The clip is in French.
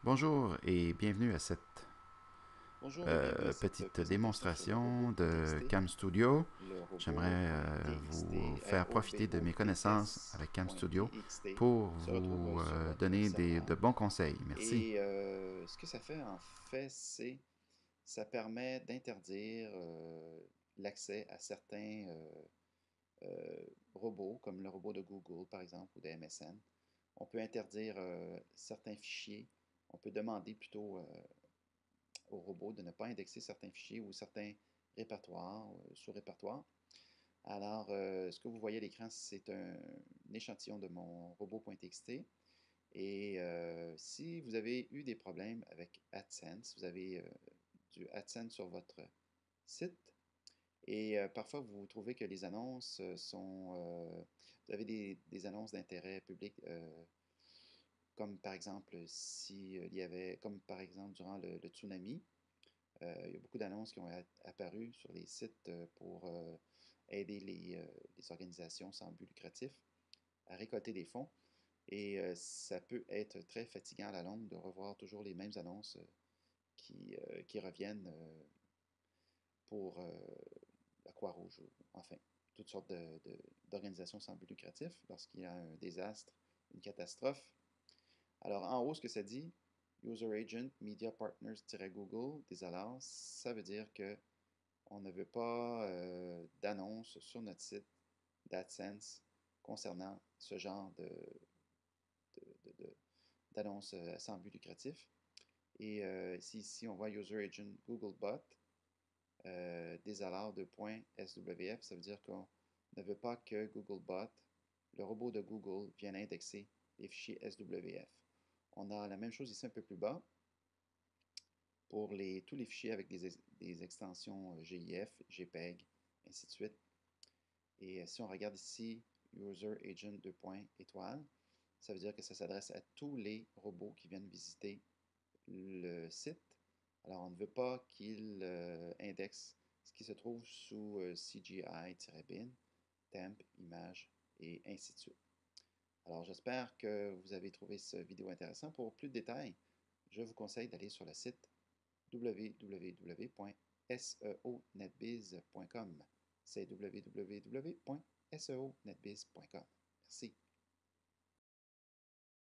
Bonjour et bienvenue à cette Bonjour et bienvenue à cette petite présentation sur le démonstration de robot.txt, Cam Studio. le J'aimerais vous robot.txt, faire profiter de mes connaissances avec Cam Studio robot.txt pour se retrouve vous sur votre donner de serveur. bons conseils. Merci. Et ce que ça fait en fait, c'est ça permet d'interdire l'accès à certains robots, comme le robot de Google par exemple ou de MSN. On peut interdire certains fichiers. On peut demander plutôt au robot de ne pas indexer certains fichiers ou certains répertoires, sous-répertoires. Alors, ce que vous voyez à l'écran, c'est un échantillon de mon robot.txt. Et si vous avez eu des problèmes avec AdSense, vous avez du AdSense sur votre site et parfois vous trouvez que les annonces sont... vous avez des annonces d'intérêt public, comme par exemple s'il y avait, comme par exemple durant le tsunami, il y a beaucoup d'annonces qui ont apparu sur les sites pour aider les organisations sans but lucratif à récolter des fonds. Et ça peut être très fatigant à la longue de revoir toujours les mêmes annonces qui reviennent pour la Croix-Rouge, enfin, toutes sortes d'organisations sans but lucratif lorsqu'il y a un désastre, une catastrophe. Alors, en haut, ce que ça dit, User Agent Media Partners-Google désallow, ça veut dire que on ne veut pas d'annonce sur notre site d'AdSense concernant ce genre d'annonces sans but lucratif. Et ici, on voit User Agent Googlebot désallow de .swf. Ça veut dire qu'on ne veut pas que Googlebot, le robot de Google, vienne indexer les fichiers SWF. On a la même chose ici un peu plus bas pour tous les fichiers avec des extensions GIF, JPEG, ainsi de suite. Et si on regarde ici, User Agent 2 étoile, ça veut dire que ça s'adresse à tous les robots qui viennent visiter le site. Alors, on ne veut pas qu'il indexe ce qui se trouve sous CGI-bin, temp, image et ainsi de suite. Alors, j'espère que vous avez trouvé cette vidéo intéressante. Pour plus de détails, je vous conseille d'aller sur le site www.seonetbiz.com. C'est www.seonetbiz.com. Merci.